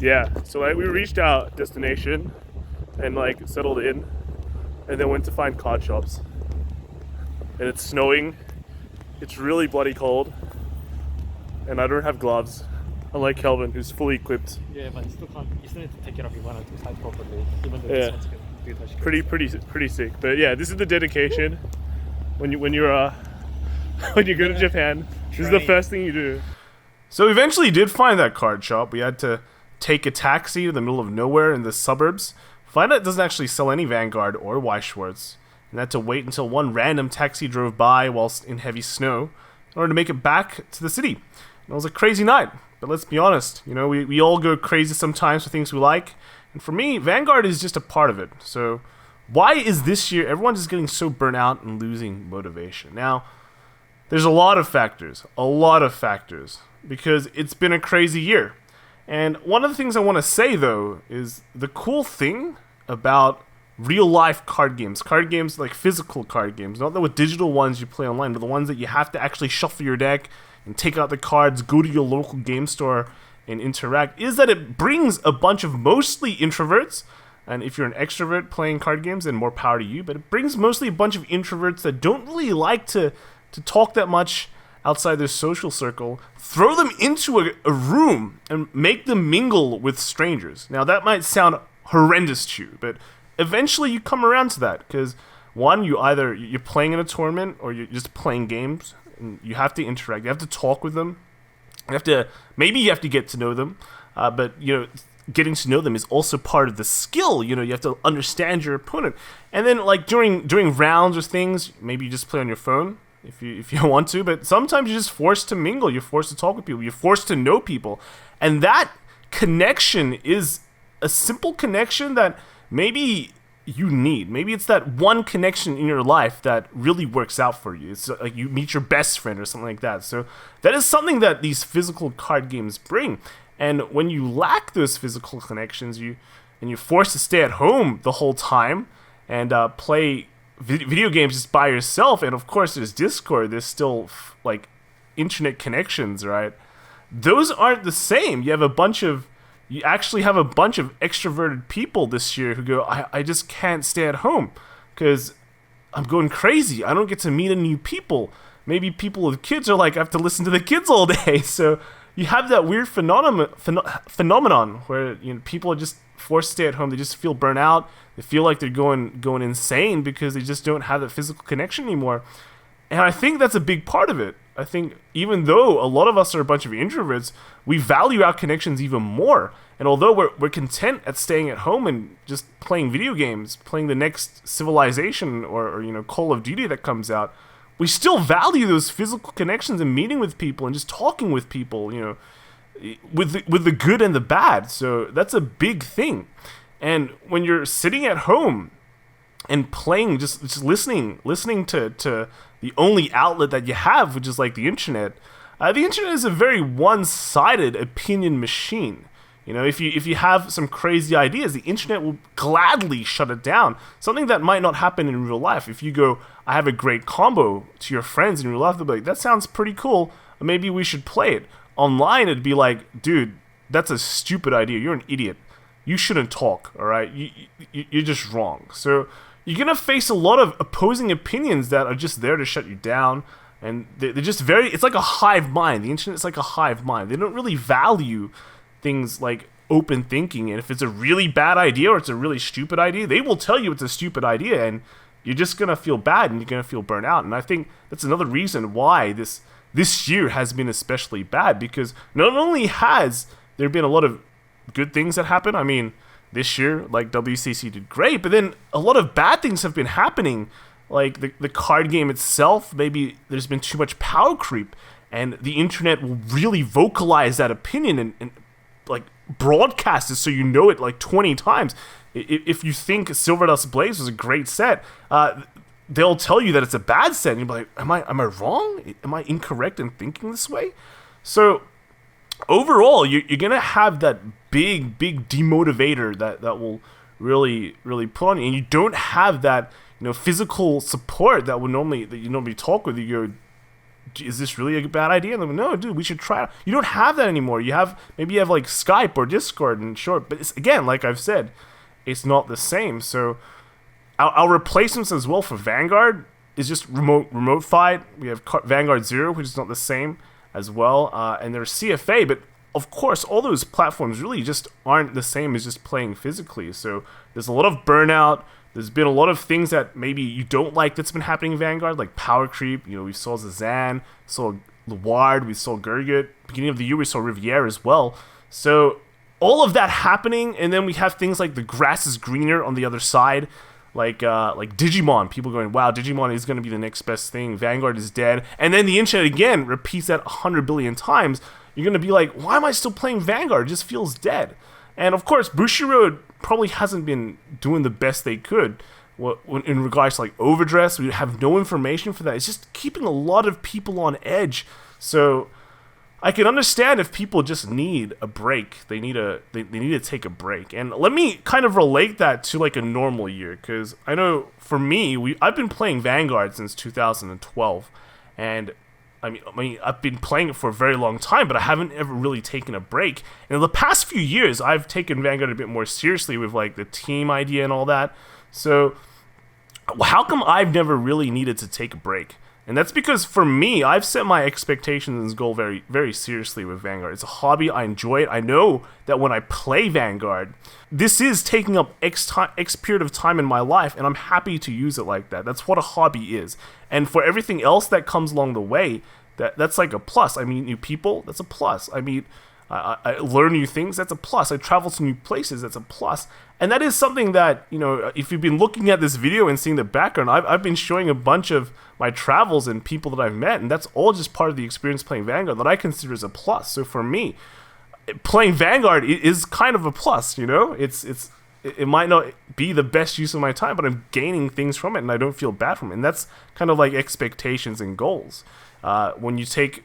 Yeah, so like we reached our destination and like settled in, and then went to find card shops. And it's snowing. It's really bloody cold, and I don't have gloves, unlike Kelvin, who's fully equipped. Yeah, but you still can't. You still need to take care of your one or two sides properly, even though Yeah. this one's gonna do touch. Pretty sick. But yeah, this is the dedication. When you when you're when you go to Japan, this is the first thing you do. So we eventually did find that card shop. We had to take a taxi to the middle of nowhere in the suburbs. Find out it doesn't actually sell any Vanguard or Weishwartz, and had to wait until one random taxi drove by whilst in heavy snow in order to make it back to the city. And it was a crazy night, but let's be honest, you know, we all go crazy sometimes for things we like, and for me, Vanguard is just a part of it. So why is this year everyone just getting so burnt out and losing motivation? Now, there's a lot of factors, because it's been a crazy year. And one of the things I want to say, though, is the cool thing about real-life card games like physical card games, not the digital ones you play online, but the ones that you have to actually shuffle your deck and take out the cards, go to your local game store and interact, is that it brings a bunch of mostly introverts, and if you're an extrovert playing card games, then more power to you, but it brings mostly a bunch of introverts that don't really like to talk that much outside their social circle, throw them into a room and make them mingle with strangers. Now that might sound horrendous to you, but eventually you come around to that, because one, you're playing in a tournament or you're just playing games, and you have to interact, you have to talk with them, maybe you have to get to know them, but you know, getting to know them is also part of the skill. You know, you have to understand your opponent, and then like during rounds or things, maybe you just play on your phone if you want to, but sometimes you're just forced to mingle, you're forced to talk with people, you're forced to know people, and that connection is a simple connection that maybe you need. Maybe it's that one connection in your life that really works out for you. It's like you meet your best friend or something like that. So that is something that these physical card games bring. And when you lack those physical connections, you're forced to stay at home the whole time and play video games just by yourself. And of course, there's Discord. There's still like internet connections, right? Those aren't the same. You actually have a bunch of extroverted people this year who go, I just can't stay at home because I'm going crazy. I don't get to meet new people. Maybe people with kids are like, I have to listen to the kids all day. So you have that weird phenomenon where, you know, people are just forced to stay at home. They just feel burnt out. They feel like they're going insane because they just don't have that physical connection anymore. And I think that's a big part of it. I think even though a lot of us are a bunch of introverts, we value our connections even more. And although we're content at staying at home and just playing video games, playing the next Civilization or you know, Call of Duty that comes out, we still value those physical connections and meeting with people and just talking with people, you know, with the good and the bad. So that's a big thing. And when you're sitting at home and playing, just listening to the only outlet that you have, which is like the internet is a very one-sided opinion machine. You know, if you have some crazy ideas, the internet will gladly shut it down. Something that might not happen in real life. If you go, I have a great combo to your friends in real life, they'll be like, that sounds pretty cool. Maybe we should play it. Online, it'd be like, dude, that's a stupid idea. You're an idiot. You shouldn't talk, all right? You're just wrong. So you're going to face a lot of opposing opinions that are just there to shut you down. And they're just it's like a hive mind. The internet's like a hive mind. They don't really value things like open thinking. And if it's a really bad idea or it's a really stupid idea, they will tell you it's a stupid idea. And you're just going to feel bad and you're going to feel burnt out. And I think that's another reason why this year has been especially bad. Because not only has there been a lot of good things that happen, I mean, this year, like, WCC did great, but then a lot of bad things have been happening. Like, the card game itself, maybe there's been too much power creep, and the internet will really vocalize that opinion and like, broadcast it so you know it, like, 20 times. If you think Silver Dust Blaze was a great set, they'll tell you that it's a bad set, and you'll be like, am I wrong? Am I incorrect in thinking this way? So overall, you're going to have that big demotivator that will really put on you, and you don't have that, you know, physical support that you normally talk with. You go, is this really a bad idea? And they're like, no, dude, we should try it. You don't have that anymore. You have like Skype or Discord and short, but it's, again, like I've said, it's not the same. So our replacements as well for Vanguard is just remote fight. We have Vanguard 0, which is not the same as well, and there's CFA, but of course all those platforms really just aren't the same as just playing physically. So there's a lot of burnout. There's been a lot of things that maybe you don't like that's been happening in Vanguard, like power creep. You know, we saw Zazan, saw Luard, we saw Gurgit. Beginning of the year, we saw Riviere as well. So all of that happening, and then we have things like the grass is greener on the other side, like Digimon. People going, wow, Digimon is going to be the next best thing. Vanguard is dead. And then the internet again repeats that 100 billion times. You're going to be like, why am I still playing Vanguard? It just feels dead. And of course, Bushiroad probably hasn't been doing the best they could in regards to like overdress. We have no information for that. It's just keeping a lot of people on edge. So I can understand if people just need a break. They need to take a break. And let me kind of relate that to like a normal year, because I know for me, I've been playing Vanguard since 2012, and I mean, I've been playing it for a very long time, but I haven't ever really taken a break. And in the past few years, I've taken Vanguard a bit more seriously with like the team idea and all that. So how come I've never really needed to take a break? And that's because for me, I've set my expectations and goal very, very seriously with Vanguard. It's a hobby. I enjoy it. I know that when I play Vanguard, this is taking up X period of time in my life, and I'm happy to use it like that. That's what a hobby is. And for everything else that comes along the way, that's like a plus. I meet new people, that's a plus. I learn new things, that's a plus. I travel to new places, that's a plus. And that is something that, you know, if you've been looking at this video and seeing the background, I've been showing a bunch of my travels and people that I've met, and that's all just part of the experience playing Vanguard that I consider as a plus. So for me, playing Vanguard is kind of a plus, you know? It might not be the best use of my time, but I'm gaining things from it, and I don't feel bad from it. And that's kind of like expectations and goals. When you take,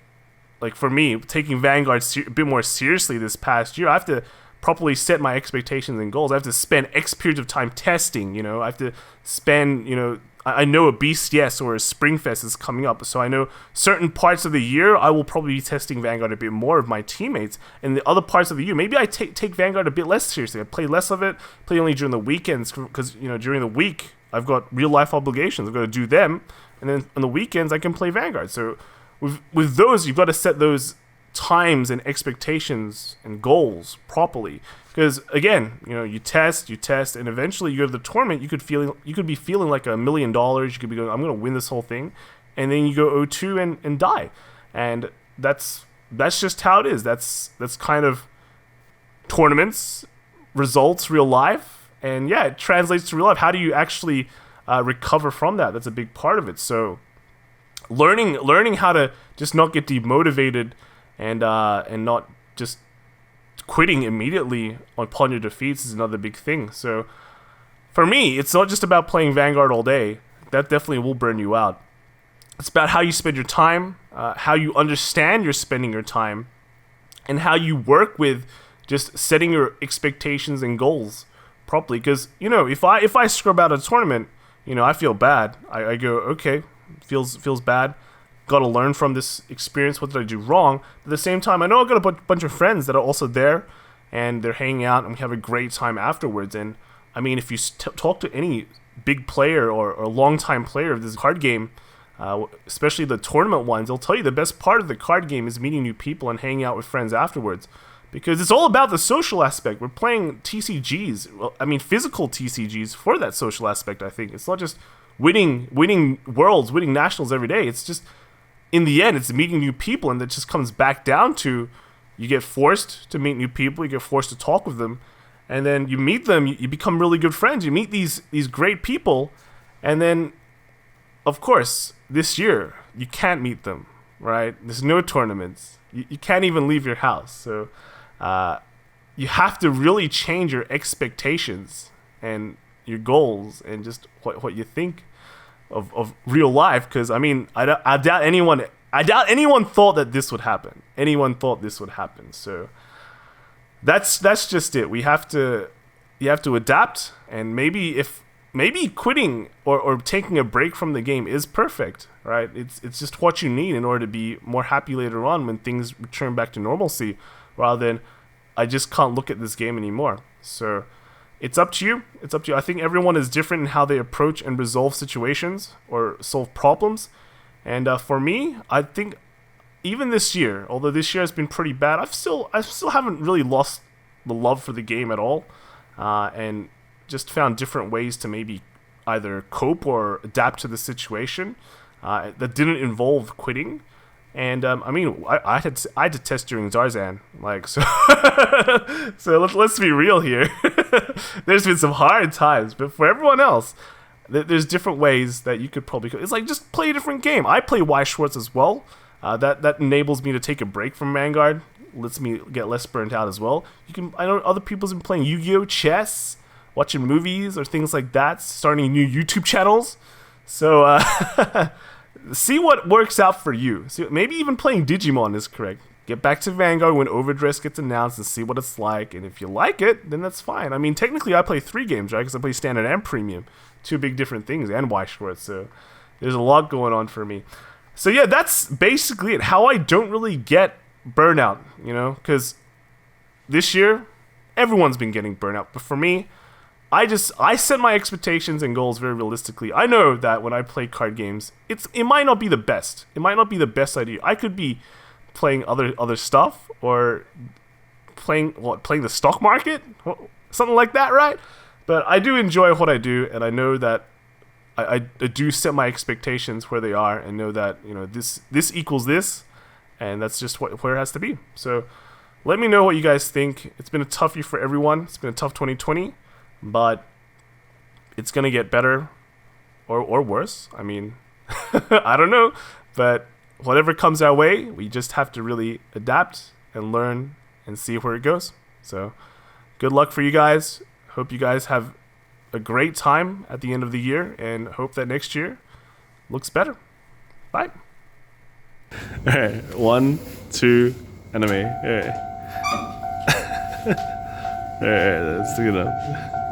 like for me, taking Vanguard a bit more seriously this past year, I have to properly set my expectations and goals. I have to spend X periods of time testing, you know. I have to spend, you know, I know a BCS or a Springfest is coming up, so I know certain parts of the year I will probably be testing Vanguard a bit more of my teammates, and the other parts of the year, maybe I take Vanguard a bit less seriously. I play less of it, play only during the weekends, because, you know, during the week, I've got real-life obligations. I've got to do them, and then on the weekends, I can play Vanguard. So with those, you've got to set those times and expectations and goals properly, because again, you know, you test, and eventually you go to the tournament. You could be feeling like $1 million. You could be going, I'm going to win this whole thing, and then you go 0-2 and die, and that's just how it is. That's kind of tournaments, results, real life, and yeah, it translates to real life. How do you actually recover from that? That's a big part of it. So learning how to just not get demotivated and not just quitting immediately upon your defeats is another big thing. So for me, it's not just about playing Vanguard all day. That definitely will burn you out. It's about how you spend your time, how you understand you're spending your time, and how you work with just setting your expectations and goals properly. Because, you know, if I scrub out a tournament, you know, I feel bad. I go, okay, feels bad. Got to learn from this experience. What did I do wrong? At the same time, I know I've got a bunch of friends that are also there, and they're hanging out, and we have a great time afterwards. And I mean, if you talk to any big player or long-time player of this card game, especially the tournament ones, they'll tell you the best part of the card game is meeting new people and hanging out with friends afterwards, because it's all about the social aspect. We're playing TCGs, well, I mean physical TCGs for that social aspect. I think it's not just winning worlds, winning nationals every day. It's just, in the end, it's meeting new people, and that just comes back down to you get forced to meet new people, you get forced to talk with them, and then you meet them, you become really good friends, you meet these great people, and then, of course, this year, you can't meet them, right? There's no tournaments. You can't even leave your house. So you have to really change your expectations and your goals and just what you think of real life, because I mean, I doubt anyone thought that this would happen. Anyone thought this would happen. So that's just it. You have to adapt, and maybe if maybe quitting or taking a break from the game is perfect, right? It's just what you need in order to be more happy later on when things return back to normalcy, rather than I just can't look at this game anymore. So it's up to you. It's up to you. I think everyone is different in how they approach and resolve situations or solve problems. And for me, I think even this year, although this year has been pretty bad, I still haven't really lost the love for the game at all, and just found different ways to maybe either cope or adapt to the situation that didn't involve quitting. And I mean, I had to test during Zarzan, like, so. So let's be real here. There's been some hard times, but for everyone else, there's different ways that you could probably. It's like just play a different game. I play Y Schwartz as well. That enables me to take a break from Vanguard. Lets me get less burnt out as well. I know other people's been playing Yu-Gi-Oh! Chess, watching movies or things like that, starting new YouTube channels. So see what works out for you. See, maybe even playing Digimon is correct. Get back to Vanguard when Overdress gets announced and see what it's like. And if you like it, then that's fine. I mean, technically I play 3 games, right? Because I play Standard and Premium. 2 big different things, and Y Schwartz. So there's a lot going on for me. So yeah, that's basically it. How I don't really get burnout, you know, because this year everyone's been getting burnout, but for me, I set my expectations and goals very realistically. I know that when I play card games, it might not be the best. It might not be the best idea. I could be playing other stuff, or playing the stock market, something like that, right? But I do enjoy what I do, and I know that I do set my expectations where they are, and know that, you know, this equals this, and that's just where it has to be. So let me know what you guys think. It's been a tough year for everyone. It's been a tough 2020, but it's gonna get better or worse. I mean, I don't know, but whatever comes our way, we just have to really adapt and learn and see where it goes. So good luck for you guys. Hope you guys have a great time at the end of the year, and hope that next year looks better. Bye. Alright, 1, 2, anime. Alright. Alright, that's good enough.